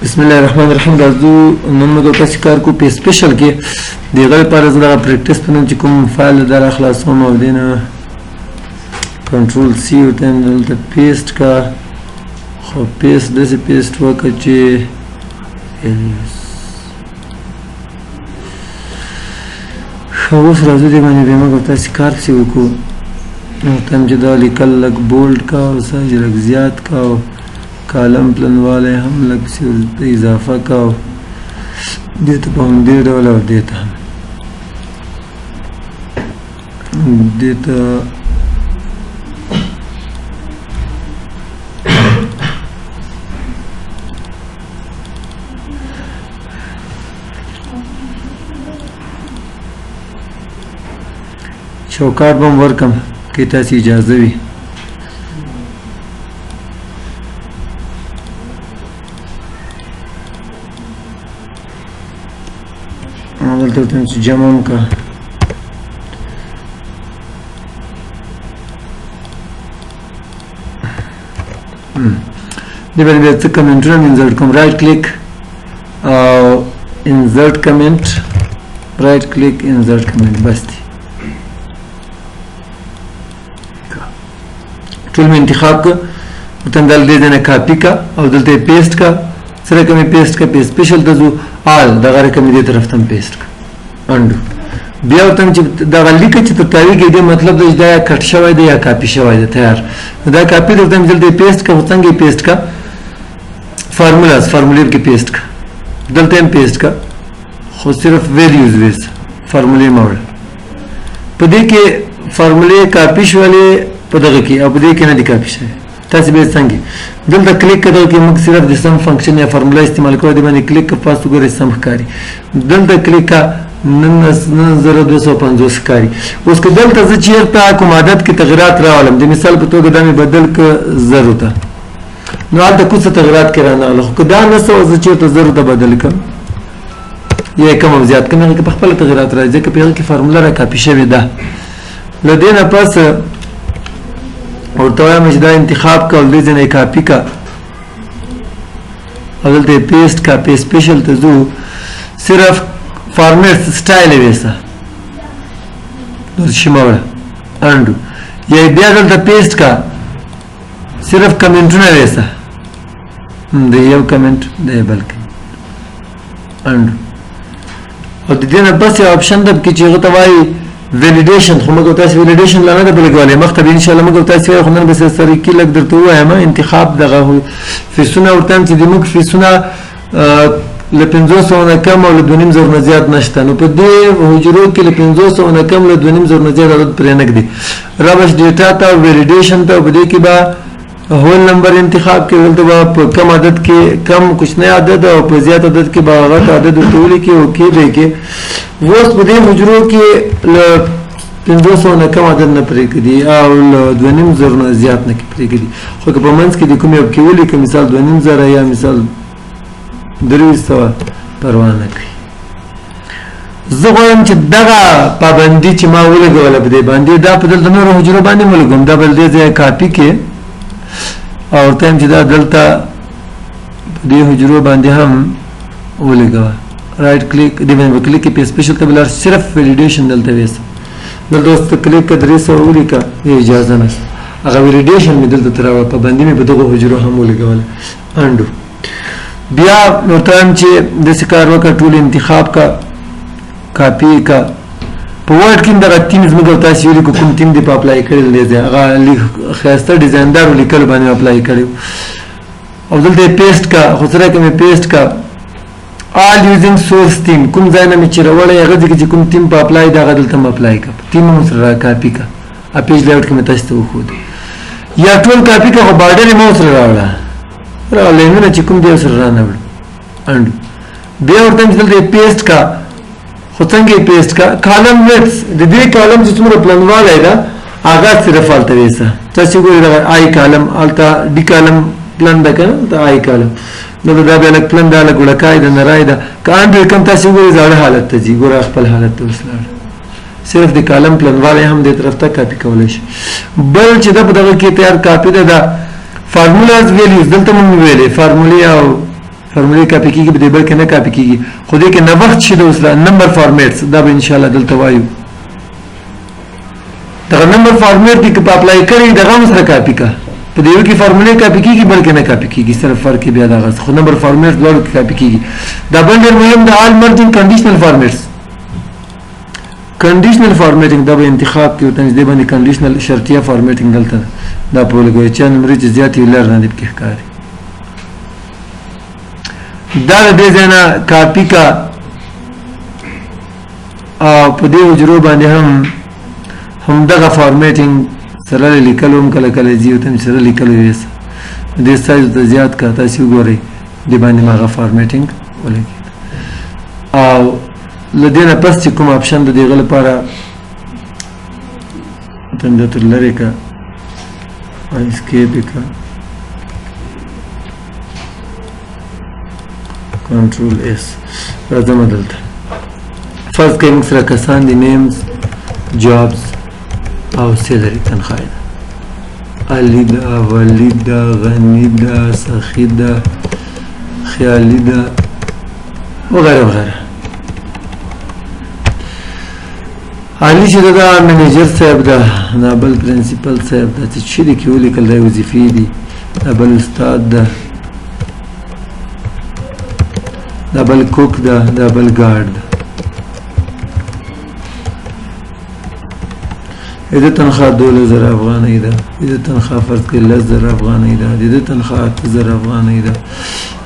بسم الله الرحمن الرحیم. راځو نن موږ تاسو کار کو په سپیشل کې دغه لپاره زړه پریکټیس په نوم چې کوم فایل در خلاصوم او دینه کنټرول سی او دلته پیسټ کا خو پیسټ داسې پیسټ وکړه چې اوس راځو دې باندې به موږ تاسو کار سی وکړو نو تم چې دا لیکل لګ بولډ کا او سایز لګ زیات کا او کالم پلن والے هم لگ سے اضافہ کا دیتا پا ہم دیر ڈولا اور دیتا ہم دیتا چوکاٹ بم ورکم کیتا سی اجازوی جمع کا کمنٹرن انسرٹ کوم رائٹ کلک انسرٹ کمنٹ رائٹ کلک انسرٹ کمنٹ بس دی ټول میں انتخاب کا تندل دے دینا کاپی کا او دلتے پیسٹ کا سره کمی پیسٹ کا پیسٹ سپیشل تزو آل دغه رقم دې طرف ته پیسټ انډو بیا ورته چې دغه لیک چې تطاوی کې دې مطلب دا کټ شوی دی یا کاپی شوی دی تیار دا کاپی درته دلته پیسټ کا څنګه پیسټ کا فارمولا کې پیسټ کا دلته هم پیسټ کا خو صرف ویلیوز ویس فارمولا موړ په دې کې فارمولا کاپی شولې په دغه کې او په دې کې نه دی کاپی شوی تاسو به څنګه دلته کلیک کړئ چې موږ صرف د سم فنکشن یا فارمولا استعمال کوو د باندې کلیک پاس وګورئ سم ښکاري دلته کلیک 9250 ښکاري اوس که دلته زه چیرته کوم عدد کې تغیرات راولم د مثال په توګه دا مې بدل ک 0 ته نو هلته کوڅه تغیرات کې رانغله خو که دا نه سوه زه چیرته 0 ته بدل کړم یا یې کم او زیات کړم هغې کې په خپله تغیرات راځي ځکه په هغې کې فارمولا را کاپي شوې ده له دې نه پس ورته وایم چې دا انتخاب کا او دې ځای نه کاپي کا او دلته پیسټ کا په سپیشل ته ځو صرف فارمیټ سټایل یې ویسه شموړه انډو یا بیا دلته پیسټ کا صرف کمنټونه ویسه د یو کمنټ د بل انډو او د دې نه بس یو اپشن ده چې هغه ته وایي ویلیډیشن خو موږ تاسو ویلیډیشن لا نه ده بلګولې مخته ان شاء الله موږ تاسو خو نن به سره کې لګ درته وایم انتخاب دغه فیسونه ورته چې د موږ فیسونه له 500 نه کم او له 2.5 نه زیات نشته نو په دې حجرو کې له 500 نه کم له 2.5 نه زیات عدد پرې نه کړي رابش ډیټا ته ویلیډیشن ته په دې کې به هول نمبر انتخاب کې ولته په کم عدد کې کم کوچنی عدد او په زیات عدد کې به غټ عدد ټول کې او کې دی کې وس په دې حجرو کې له 500 نه کم عدد نه پرې کړي او له 2.5 نه زیات نه پرې کړي خو که په منځ کې د کوم یو کې ولې کې مثال 2.5 یا مثال 300 پروا نه کوي زه غواړم چې دغه پابندي چې ما ولګوله په دې باندې دا په دلته نورو حجرو باندې ولګوم دا بل دې ځای کاپي کې او تم چې دا دلته په دې حجرو باندې هم ولګوه رائٹ کلیک دې باندې کلیک کې سپیشل ته بلار صرف ویلیډیشن دلته وېسه نو دوست کلیک کړئ 300 ولیکه اجازه نشته هغه ویلیډیشن مې دلته تر پابندي مې په دغه حجرو هم ولګوله انډو بیا نو تم چې د سکار وکړه ټول انتخاب کا کاپی کا په ورډ کې دغه تیم زموږ تاسو ویل کوم تیم دی په اپلای کړل دی هغه خاصه ډیزاینر لیکل باندې اپلای کړو او دلته پیسټ کا خو سره کې مې پیسټ کا all using source theme کوم ځای نه مې چې راوړی هغه ځکه چې کوم تیم په اپلای دا دلته م اپلای کا تیم مو سره کاپی کا ا پیج لیاوټ کې مې تاسو ته وښود یا ټول کاپی کا خو بارډر مو سره راوړل راولې چې کوم دی سره رانه اند بیا ورته دلته پیسټ کا خو څنګه پیسټ کا کالم ویډث د دې کالم چې څومره پلانواله ده هغه صرف الته ویسه تاسو ګورئ دا آی کالم الته ډی کالم پلان ده کنه دا آی کالم نو دا به لک پلان دا لک وړکای ده نرای ده کاندې کوم تاسو ګورئ زړه حالت ته جی ګورئ خپل حالت ته وسلار صرف د کالم پلانواله هم د طرف ته کاپی کولای شي بل چې دا په دغه کې تیار کاپی ده دا فارمولاز ویلیوز دلته مونږ ویلې فارمولې او فارمولې کاپي کیږي په دې بل کې نه کاپي کیږي خو دې کې نوښت شي د اوسه نمبر فارمیټس دا به ان شاء الله دلته وایو دا نمبر فارمیټ کې په اپلای کړی دغه سره کاپي کا په دې کې فارمولې کاپي کیږي بلکې نه کاپي کیږي صرف فرق بیا دا غس خو نمبر فارمیټ دوه کې کاپي کیږي دا بل ډېر مهم د آل مرجینګ کنډیشنل فارمیټس کنډیشنل فارمیټینګ دا به انتخاب کې وته دې باندې کنډیشنل شرطیه فارمیټینګ دلته دا په لګوي چې نمبر چې زیات ویلر نه دي کې ښکاري دا دې ځنه کاپي کا او په دې وجرو باندې هم دغه فارمیټینګ سره لیکلوم کله کله زیو تم سره لیکلو ویس دې سایز ته زیات کا تاسو وګورئ دې باندې ماغه فارمیټینګ ولګي او لدينا پس چې کوم اپشن د دې غل لپاره تند تر لری کا اسکیپ کا کنټرول اس راځم دلته فرض کړئ موږ سره کسان دي نیمز جابز او سیلری تنخواه علی دا ولی دا غنی دا سخی دا خیالی دا وغیره وغیره علی چې دا منیجر صاحب دا بل پرنسپل صاحب دا چې دي کې ولیکل دا وظیفې دي دا بل استاد دا بل کوک دا بل ګارد دا تنخواه 2000 افغانۍ ده دا تنخواه فرض کړئ 10000 افغانۍ ده دا تنخواه 8000 افغانۍ ده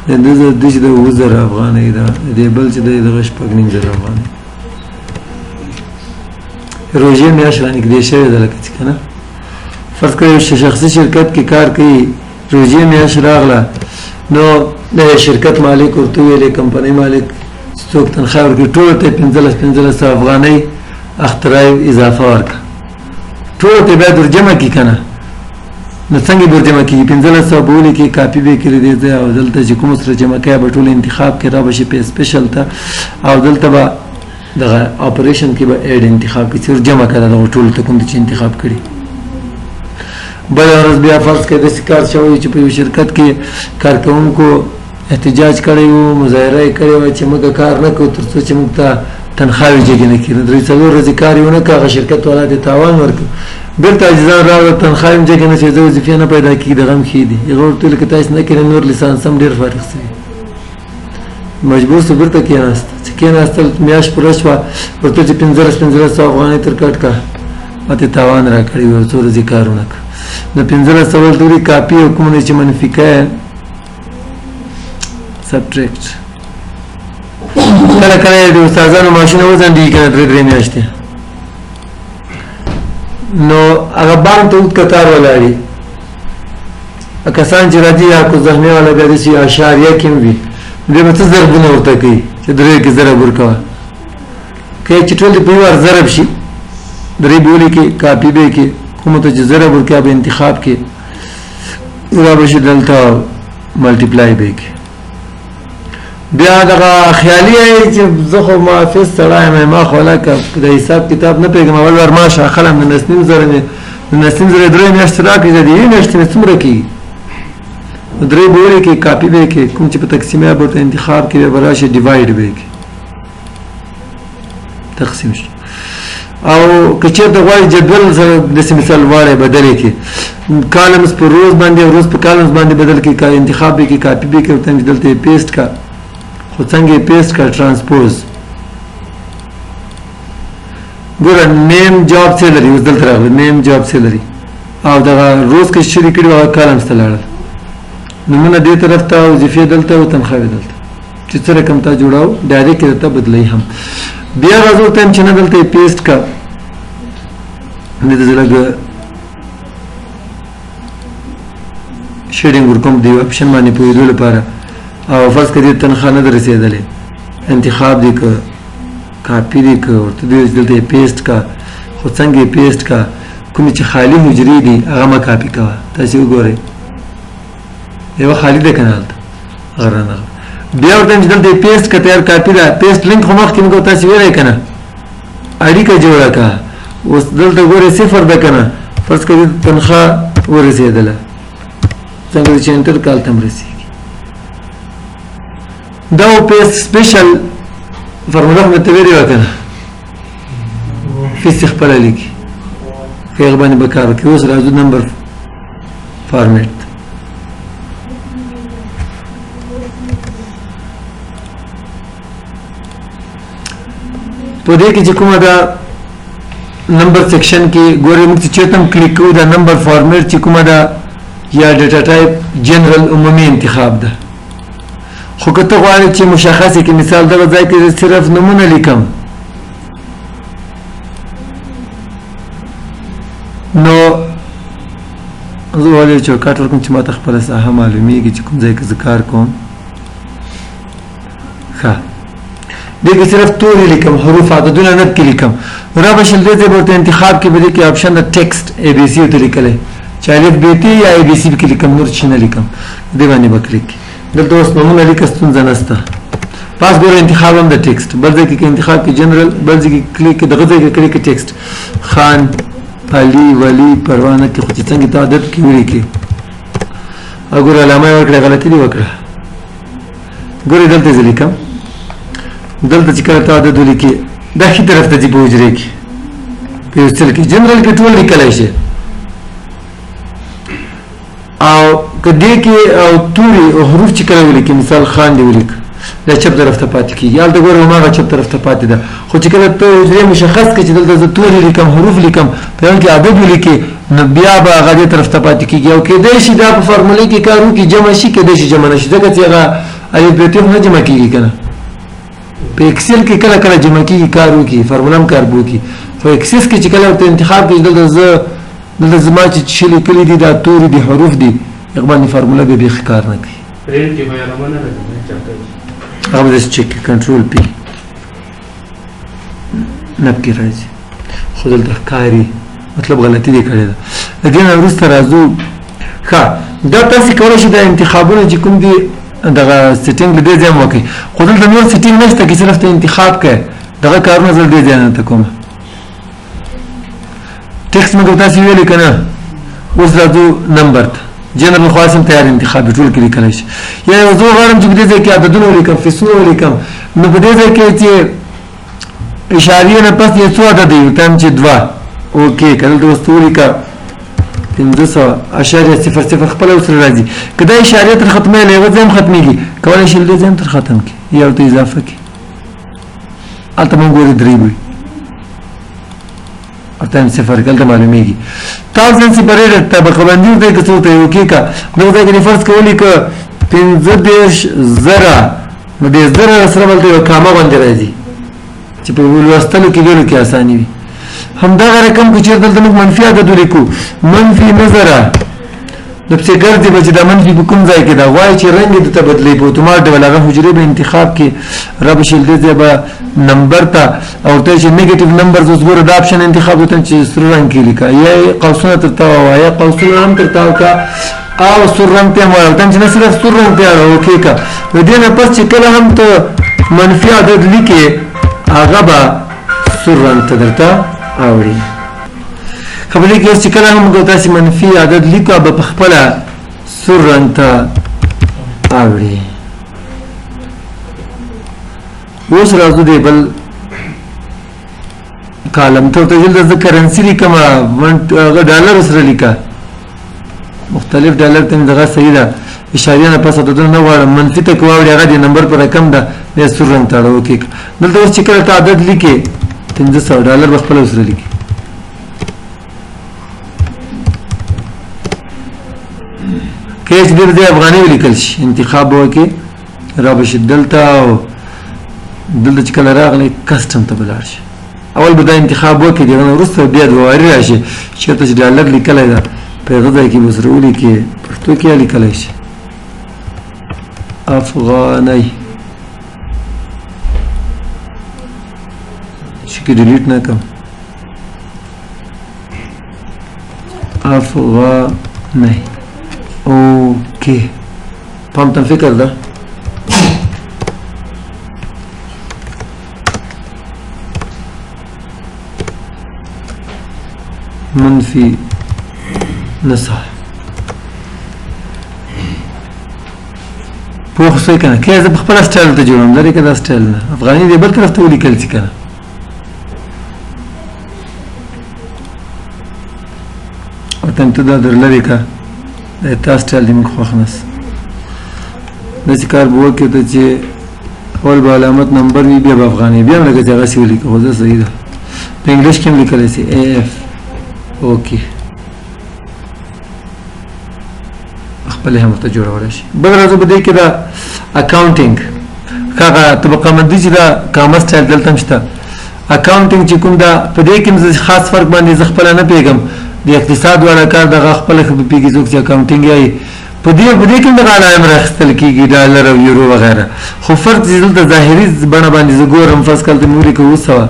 دا 2000 افغانۍ ده دا بل چې دغه 9000 افغانۍ روزي میاشت باندې کې شوی ده لکه چې کنه فرض کړئ شخصي شرکت کې کار کوي روزي میاشت راغله نو د شرکت مالک ورته ویلې کمپنۍ مالک څوک تنخواه ورکړي ټول ته 1500 افغانۍ اختراع اضافه ورکړه ټول ته به درجمه کی کنه نو څنګه درجمه کی 1500 بولی کې کاپی به کړی دی او دلته چې کوم سره جمع کوي به ټول انتخاب کې را بشي په سپیشل ته او دلته به دغه اپریشن کې به اډ انتخاب کې سر جمع کړه دا ټول ته کوم چې انتخاب کړي بل ورځ بیا فرض کړئ د کار شوی چې په شرکت کې کارکونکو احتجاج کړی وو مظاهره کړی و چې موږ کار نه کوو تر څو چې موږ ته تنخواه جګ نه کړي درې څلور ورځې کار یې ونه کړ شرکت والا ته تاوان ورکړ بیرته اجازه راوړه تنخواه یې جګ نه شي زه وظیفې نه پیدا کېږي د غم ښې دي هغه ورته ویل که تاسو نه کړئ نور لیسانس هم ډېر فارغ شوي مجبور شو بیرته کېناست چې کېناستل میاشت پوره شوه ورته چې 1500 افغانۍ تر کټ کړه ماته تاوان راکړی و څو ورځې کار ونه کړ نو 1500 ورته ویلي کاپي او کوم نه چې منفي کوې سبټریکټ کله کله د استادانو ماشین وځندې کنه درې میاشتې نو هغه باندې ته کتار ولاړی کسان چې راځي یا کو زخمي ولا به شي اشاریه کوم وي دې مته ضربونه ورته کوي چې درې کې ضرب ورکوا کې چې ټول په ور ضرب شي درې بولی کې کاپی به کې کوم ته چې ضرب ورکا به انتخاب کې را بشي دلته ملټیپلای به کې بیا دغه خیالي چې زه خو محافظ سړی ما خو لکه د حساب کتاب نه پیږم اول ور ماشه خلم د نسنیم زره درې میاشتې راکړي د یوې میاشتې نه څومره کېږي درې بولې کې کاپي به کې کوم چې په تقسیمه به انتخاب کې به راشي ډیوایډ به کې تقسیم شي او که چېرته غواړي جدول سره داسې مثال واړی بدلې کې کالمز په روز باندې روز په کالمز باندې بدل کې انتخاب به کې کاپي به کې ورته دلته پیسټ کا خو څنګه پیسټ کا ترانسپوز ګوره نیم جاب سیلری اوس دلته راغلی نیم جاب سیلری او دغه روز کې شروع کړي او کالمز ته لاړل نمونه دې طرف ته وظیفې دلته او تنخواه دلته چې څه رقم ته جوړاو ډایرکټ ته بدلای هم بیا راځو ته چې نه دلته پیسټ کا دې زلګ شیډینګ ورکوم دی اپشن باندې پوهېدو لپاره او فرض کړئ تنخواه نه رسیدلې انتخاب دې ک کاپی دې ک ورته دې دلته پیسټ کا خو څنګه پیسټ کا کوم چې خالی حجرې دي هغه ما کاپی کا تاسو وګورئ یو خالی ده کنه غرانه بیا ورته چې دلته پیسټ کتر کاپی دا پیسټ لینک خو مخکې موږ تاسو ویلای کنه اړیکه جوړه کا اوس دلته ګوره صفر ده کنه فرض کړئ تنخواه ورسېدله څنګه چې انټر کال تم رسیږي دا پیست سپیشل فرموله مې ته ویلې وه که نه پیست یې خپله لیکي که هغه باندې به کار وکړي. اوس راځو نمبر فارمیټ په دې کې چې کومه ده نمبر سیکشن کې ګورئ موږ چې چېرته هم کلیک کوو دا نمبر فارمیټ چې کومه ده یا ډیټا ټایپ جنرال عمومي انتخاب ده. خو که ته غواړې چې مشخص کې مثال دغه ځای کې صرف نومونه لیکم نو زه غواړم چوکاټ ورکړم چې ماته خپله ساحه معلومیږي چې کوم ځای کې زه کار کوم. ښه دې کې صرف تورې لیکم حروف عددونه نه پکې لیکم. را به شل دې ځای به ورته انتخاب کې به دې کې آپشن ده ټیکسټ اے بي سی ورته لیکلی چې الف بي ټي یا اے بي سی پکې لیکم نور شي نه لیکم. دې باندې به کلیک دلته اوس نومونه لیکه ستونزه نشته. پاس ګوره انتخاب هم د ټیکسټ بل ځای کې انتخاب کې جنرال بل ځای کې کلیک دغه ځای کې کلیک ټیکسټ خان علي ولی پروانه کې خو چې څنګه ته عادت کې ولیکې او ګوره علامه یې ورکړه غلطي دې وکړه. ګورې دلته زه لیکم دلته چې کله ته عدد ولیکې دا ښي طرف ته ځي په حجرې کې پیوستل کې جنرال کې ټول لیکلی شي او که دې کې او توري او حروف چې کله ولیکې مثال خان دې ولیک دا چپ طرف ته پاتې کېږي هلته ګوره هماغه چپ طرف ته پاتې ده. خو چې کله ته حجرې مشخص کړې چې دلته زه توري لیکم حروف لیکم په یو کې عدد ولیکې نو بیا به هغه دې طرف ته پاتې کېږي او کېدای شي دا په فارمولې کې کار وکړي جمع شي کېدای شي جمع نه شي ځکه چې هغه الف ب ټ نه جمع کېږي که نه په اکسل کې کله کله جمع کېږي کار وکړي فارموله هم کار به وکړي. خو اکسس کې چې کله ورته انتخاب کړي دلته زما چې څه لیکلي دي دا توري دي حروف دي هغه باندې فارموله به بیخي کار نه کوي. هغه به داسې چک کړي کنټرول پی نه پکې راځي خو دلته ښکاري مطلب غلطي دې کړې ده. د دې نه وروسته راځو. ښه دا تاسې کولی شئ دا انتخابونه چې کوم دي دغه سیټینګ له دې ځای هم وکړئ خو دلته نور سیټینګ نشته کې صرف ته انتخاب کړئ دغه کارونه زه دې ځای نه ته کوم. ټیکسټ مې تاسې ویلې که نه اوس راځو نمبر ته جنرال خاص هم تیار انتخاب ټول کې لیکلی شي یا یو زه غواړم چې په دې ځای کې عددونه ولیکم فیصلونه ولیکم نو په دې ځای کې چې اشاریې نه پس یې څو عدد یو ته هم چې 2 اوکې که دلته اوس ته ولیکه 500.00 خپله ورسره راځي. که دا اشاریه تر ختمه له یوه ځای هم ختمېږي کولی شي له دې ځای هم تر ختم کړي یا ورته اضافه کړي هلته به هم ګورې 3 وي ورته هم 0 هلته معلومېږي. 1000 سپریټډ طبقه بندي ورته یې که څه ورته یې وکړي که دغه ځای کې دې فرض که ولیکه 15,000 نو دې 1000 سره به هلته یوه کامه باندې راځي چې په لوستلو کې ویلو کې اساني وي. همدغه رقم که چېرته دلته موږ منفي عدد ولیکو منفي 9,000 د پسې ګرځي به چې دا منفي په کوم ځای کې ده غواړي چې رنګ یې دته بدلوي په اتومات ډول هغه حجرې به انتخاب کې را به شي دې ځای به نمبر ته او ورته چې نیګیټیو نمبرز اوس ګوره دا آپشن انتخاب وکړه چې سور رنګ کې لیکه یا یې قوسونه تر تا ووایه یا قوسونه هم تر تا وکړه او سور رنګ ته یې هم ووایه چې نه صرف سور رنګ ته یې اوکې که د دې نه پس چې کله هم ته منفي عدد لیکې هغه به سور رنګ ته درته اوړي. خبرې کې اوس چې کله هم موږ تاسې منفي عدد لیکو به په خپله سور رنګ ته اوړي. اوس راځو دی بل کالم ته ورته دلته زه کرنسي لیکم هغه ډالر سره لیکه مختلف ډالر ته مې دغه صحیح ده اشاریه نه پس عددونه نه غواړم منفي ته که واوړي هغه د نمبر په رقم ده بیا سور رنګ ته اړه وکړي. دلته اوس چې کله ته عدد لیکې $500 به خپله ورسره لیکي که چې دې ځای افغاني ولیکل شي انتخاب به وکړې را به شي دلته او دلته چې کله راغلی کسټم ته به لاړ شي اول به دا انتخاب وکړي د هغه نه وروسته بیا دواري راشي چېرته چې ډالر لیکلی ده په هغه ځای کې به ورسره ولیکې پښتو کې لیکلی شي افغانۍ چې کې ډیلیټ نه کړم افغانۍ اوکې پام ته فکر ده منفي 9 په خو څه کنه کې زه په خپل سټایل ته جوړوم لري کدا سټایل نه افغاني دی بل طرف ته ولیکل شي کنه او ته دا درلري کا د تاسو سټایل دی موږ خوښ نس د چې کار بو کې ته چې اول به علامت نمبر وی بیا افغاني بیا لکه څنګه سی ولیکو خو دا صحیح ده په انګلیش کې لیکل شي اف اوکې خپل هم ته جوړول شي بل راځو بده کې دا اکاونټینګ کاغه طبقه مندي چې دا کامرس سټایل دلته مشته اکاونټینګ چې کوم دا په دې کې خاص فرق باندې ز خپل نه پیګم د اقتصاد ولا کار د خپل خپل پیګي څوک چې اکاونټینګ یې په دې کې د علامه راخستل کېږي ډالر او یورو وغیرہ خو فرق چې دلته ظاهري بڼه باندې زګورم فرض کړه موري کې وسوه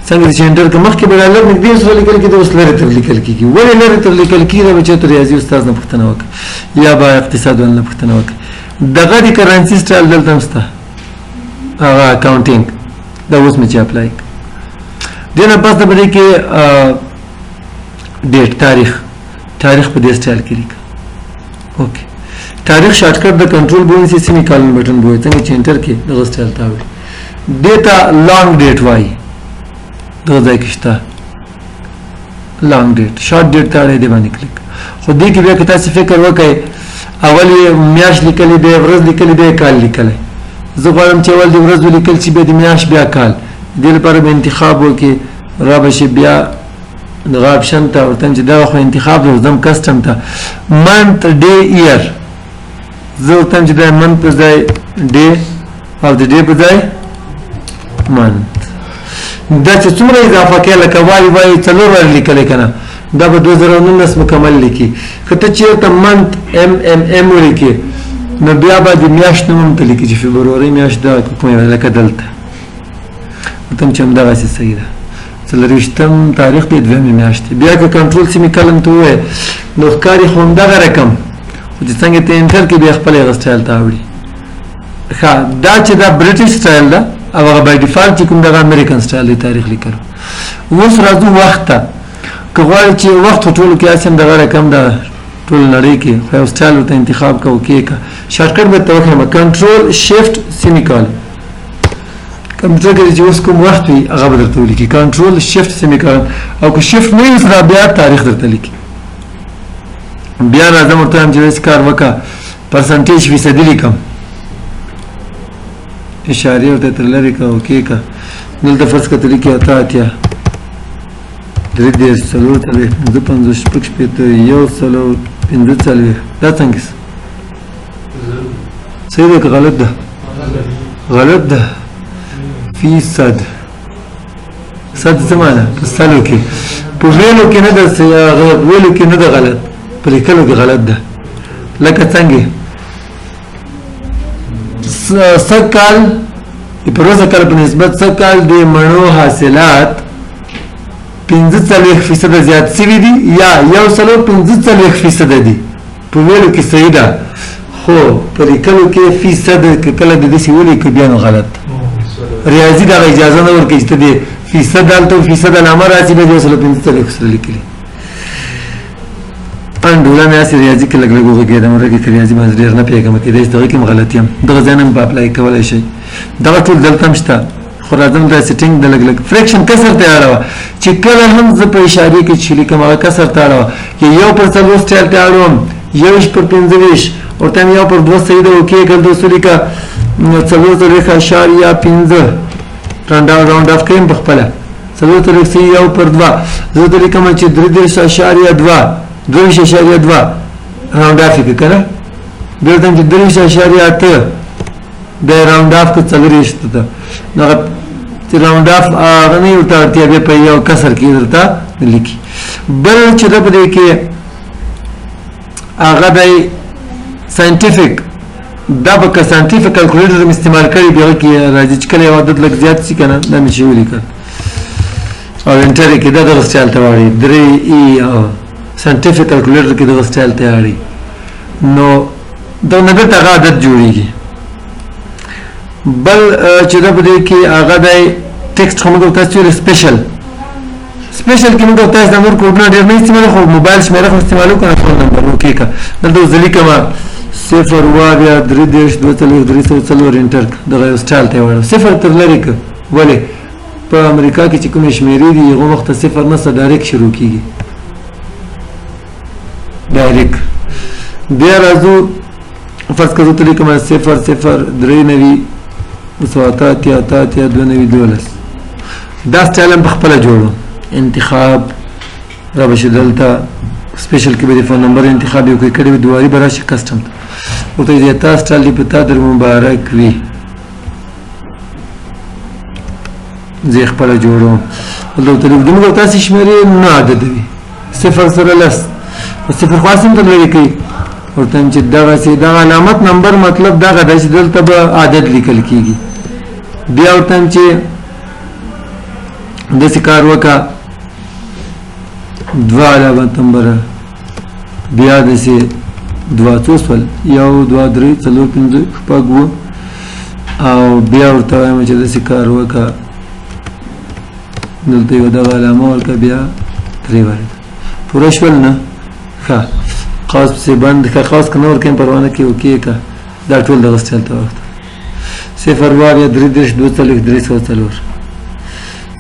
څنګه چې انټر کې مخکې به ډالر نږدې سره لیکل کېږي اوس لري تر لیکل کېږي ولې لري تر لیکل کېږي به چې ریاضي استاد نه پوښتنه وکړي یا با اقتصاد نه پوښتنه وکړي دغه د کرنسي سټایل دلته مسته هغه اکاونټینګ دا اوس مې چې اپلای دینه پس د بده کې ډیټ تاریخ په دې سټایل کې لیک اوکې تاریخ شارټکټ د کنټرول بوین سي سیمی کالن بٹن بوي څنګه چې انټر کې دغه سټایل تا وي ډیټا لانګ ډیټ وای دغه ځای کې شته لانګ ډیټ شارټ ډیټ ته اړې دی باندې کلیک خو دې کې بیا که تاسو فکر وکړئ اول یې میاش لیکلې دی ورځ لیکلې دی کال لیکلې زه غواړم چې اول د ورځ ولیکل شي بیا د میاش بیا کال دې لپاره به انتخاب وکړي را به شي بیا دغه اپشن ته ورته چې دا خو انتخاب دی زم کسټم ته منت ډے ایئر زه ورته چې دا منت په ځای ډے او د ډے په ځای منت دا چې څومره اضافه کې لکه وای څلور ور لیکل کنه دا به 2019 مکمل لیکي کته چې ته منت ام ولیکي نو بیا به د میاشت نوم ته لیکي چې فبروري میاشت دا کومه لکه دلته تم چې هم دا غسی صحیح ده څلرویشتم تاریخ دی دویمه میاشت بیا که کنټرول سیمی کلم ته وای نو ښکاری خو همدغه رقم خو چې څنګه ته انټر کې بیا خپل سټایل ته وړي ښه دا چې دا برټش سټایل ده او هغه بای ډیفالت چې کوم دغه امریکن سټایل دی تاریخ لیکلو اوس راځو وخت ته که غواړئ چې وخت ټول کې اسیم دغه رقم ده ټول نړۍ کې خو یو سټایل ورته انتخاب کوو کې شارټکټ به ته وښیم کنټرول شیفټ سیمی کالن کمپیوټر کې چې اوس کوم وخت وي هغه به درته ولیکي کنټرول شیفټ سیمی کالن او که شیفټ نه وي سره بیا تاریخ درته لیکي بیا راځم ورته وایم چې داسې کار وکړه پرسنټیج فیصدي لیکم اشارې ورته تر لرې کړه اوکې کړه دلته فرض کړه ته لیکي اته اتیا درې دېرش څلور څلوېښت پنځه پنځوس شپږ شپېته یو سلو پنځه څلوېښت دا څنګه صحیح ده که غلط ده غلط ده فیصد صد څه معنی په سلو کې په ویلو کې نه ده ویلو کې نه ده غلط په لیکلو کې غلط ده لکه څنګه سږ کال د پروسه کال په نسبت سږ کال د مڼو حاصلات 45% زیات شوي دي یا 1.45% دي په ویلو کې صحیح ده خو په لیکلو کې فیصد کله د دې ولیکو بیا نو غلط ریاضي دا اجازه نه ورکوي چې د فیصد دالته فیصد علامه راځي به 1.45 سره لیکلي انډولا مې اسې ریاضي کې لګ لګ وګورم ورګه کې ریاضي باندې ډیر نه پیګم کې دې ستوري کې غلطي هم دغه ځانم په اپلای کولای شي دا ټول دلته مشته خو راځم دا سیټینګ د لګ لګ فریکشن کسر ته اړه چې کله هم ز په اشاره کې چې لیکم هغه کسر ته اړه کې یو پر څلور سټایل ته اړوم یو پر 25 او تم یو پر 2 سیده او کې کله دوه لیکه څلور ته ریخه اشاریه 15 راوند اف کېم په خپل څلور ته ریخه یو پر 2 زه ته لیکم چې 3.2 2.2 راوند اف کې کړه دلته چې 3.8 د راوند اف کو څلریشت ته نو چې راوند اف هغه نه یو ترتیب په یو کسر کې درته لیکي بل چې د دې کې هغه د ساينټیفیک دا به که ساينټیفیک کیلکولیټر استعمال کړي بیا کې راځي چې کله یو عدد لږ زیات شي کنه دا مې شي ولیکل او انټر کې دا د سټایل ته وایي 3 ساينټیفیک کیلکولیټر کې د سټایل ته اړي نو دا نه به هغه عدد جوړیږي بل چې دا بده کې هغه د ټیکسټ هم کوم تاسو سپیشل کې موږ تاسو د نور کوډ نه ډیر نه استعمال خو موبایل شمیره خو استعمالو کنه فون نمبر اوکې کا دلته ځلی کما صفر واویا درې دېرش دوه څلوېښت درې سوه څلور انټر دغه یو سټایل ته یې واړه صفر تر لرې کړه ولې په امریکا کې چې کومې شمېرې دي هغو مخ ته صفر نسته ډایرکټ شروع کېږي ډایرکټ بیا راځو فرض کړو ته لیکم صفر صفر درې نوي سوه اته اتیا اته اتیا دوه نوي دولس دا سټایل هم په خپله جوړو انتخاب را به شي دلته سپیشل کې به د فون نمبر انتخاب یو کوي کړی وي دواري به راشي کسټم ته ورته یې تا سټایل دې په تا در مبارک وي زه یې خپله جوړوم دلته ورته دومره تاسې شمېرې نه عددوي صفر سره لس صفر خو هسې هم ته لرې کوي ورته وایم چې دغسې دغه علامت نمبر مطلب دغه ده چې دلته به عدد لیکل کېږي بیا ورته وایم چې داسې کار وکړه دوه علامت نمبره بیا داسې دوه څو شول یو دوه درې څلور پنځه شپږ اووه او بیا ورته وایم چې داسې کار وکړه دلته یو دغه علامه ورکړه بیا درې ورکړه پوره شول نه ښه قوس پسې بند که قوس که نه ورکویم پروانه کې اوکې که دا ټول دغه سټایل ته وخته صفر واویا درې دېرش دوه څلوېښت درې سوه څلور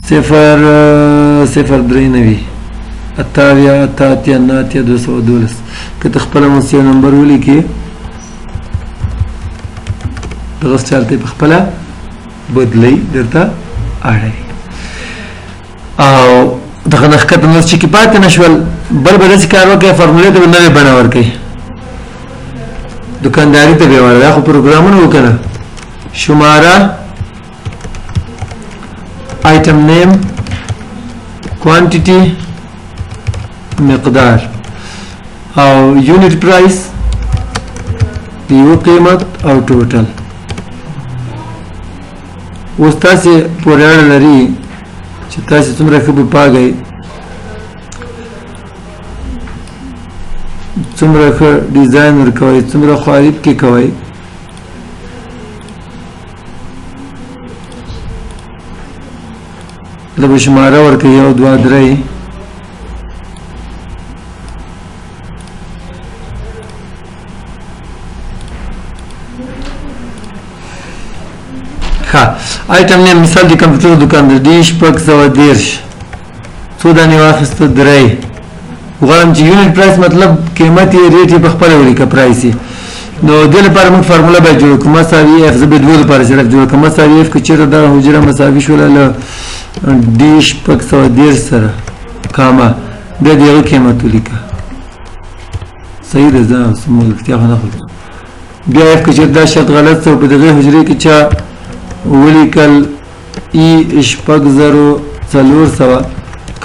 صفر صفر درې نوي اته اویا اته اتیا نه اتیا دوه سوه دولس که ته خپله مونځ یو نمبر ولیکې دغه سټایل ته یې په خپله بدلوي درته اړوي او دغه نه ښکته نور چې کې پاتې نه شول بل به داسې کار وکړئ فارمولې ته به نوې بڼه ورکوئ دکانداري ته به یې وړه دا خو پروګرامونه و که نه شماره آیټم نیم کوانټیټي مقدار او یونټ پرایس یو قیمت او ټوټل اوس تاسې پورې اړه لري چې تاسې څومره ښه به پاږئ څومره ښه ډیزاین ورکوئ څومره خواریب کې کوئ دا به شماره ورکوي یو دوه درې آیټم نیم مثال د کمپیوټر دکان دی دې شپږ سوه دېرش څو دانې واخیسته درې غواړم چې یونټ پرایس مطلب قیمت یې ریټ یې په خپله ولیکه پرایس یې نو دې لپاره موږ فارموله باید جوړه کړو مساوي اف زه به دوه لپاره صرف جوړه کړم مساوي اف که چېرته دغه حجره مساوي شوله له دې شپږ سوه دېرش سره کاما بیا د هغه قیمت ولیکه صحیح ده زه ملګرتیا خو نه خورم بیا اف که چېرته دا شرط غلط څه په دغې حجرې کې چا ولیکل ای شپږ زرو څلور سوه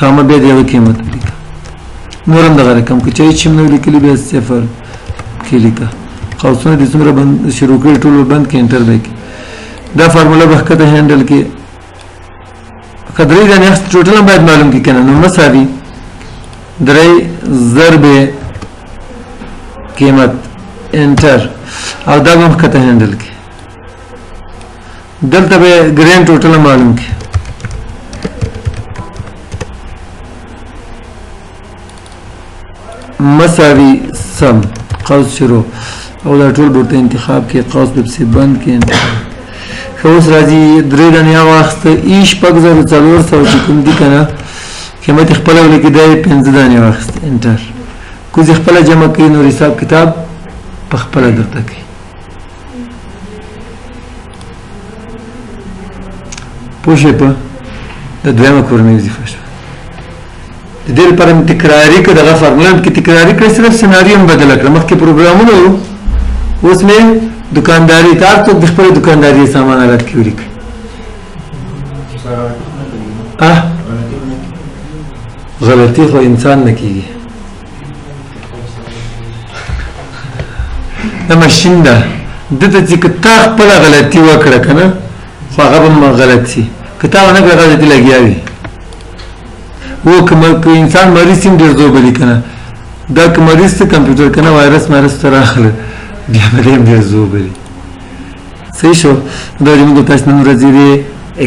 کامه بیا د هغه قیمت ولیکه نور هم دغه رقم که چا هېڅ شی هم نه لیکلي بیا صفر کې لیکه قوسونه دې څومره شروع کړي ټول به بند کړي انټر به کړي دا فارموله به ښکته هینډل کې که درې دانې اخیستې ټوټل هم باید معلوم کړي که نه نو مساوي درې ضرب قیمت انټر او دا به هم ښکته هینډل کړي دلته به ګرین ټوټل معلوم کړي مساوي سم قوس شروع او دا ټول به ورته انتخاب کې قوس به پسې بند کې انتخاب ښه اوس راځي درې دانې هغه واخیسته ای شپږ زره څلور سوه چې کوم دي که نه قیمت یې خپله ولیکي دا یې پنځه دانې واخیسته انټر کوز یې خپله جمع کوي نور حساب کتاب په خپله درته کوي پوه شوې په د دویمه کورنۍ وظیفه شوه د دې لپاره مې تکراري کړه دغه فارموله کې تکراري کړه صرف سناریو هم بدله کړه مخکې پروګرامونه وو اوس مې دکانداري ته هر څوک د خپلې دکانداري سامان الات کې ولیکه غلطي خو انسان نه کېږي دا ماشین ده دته چې که تا خپله غلطي وکړه که نه خو هغه به غلط شي که تا ونه کړه غلطي لګیا وي و که انسان مریض هم ډېر زور بلي که نه دا که مریض ته کمپیوټر که نه وایرس مایرس ته راغله بیا به هم ډېر زور بلي صحیح شو دا چې موږ تاسو نن ورځې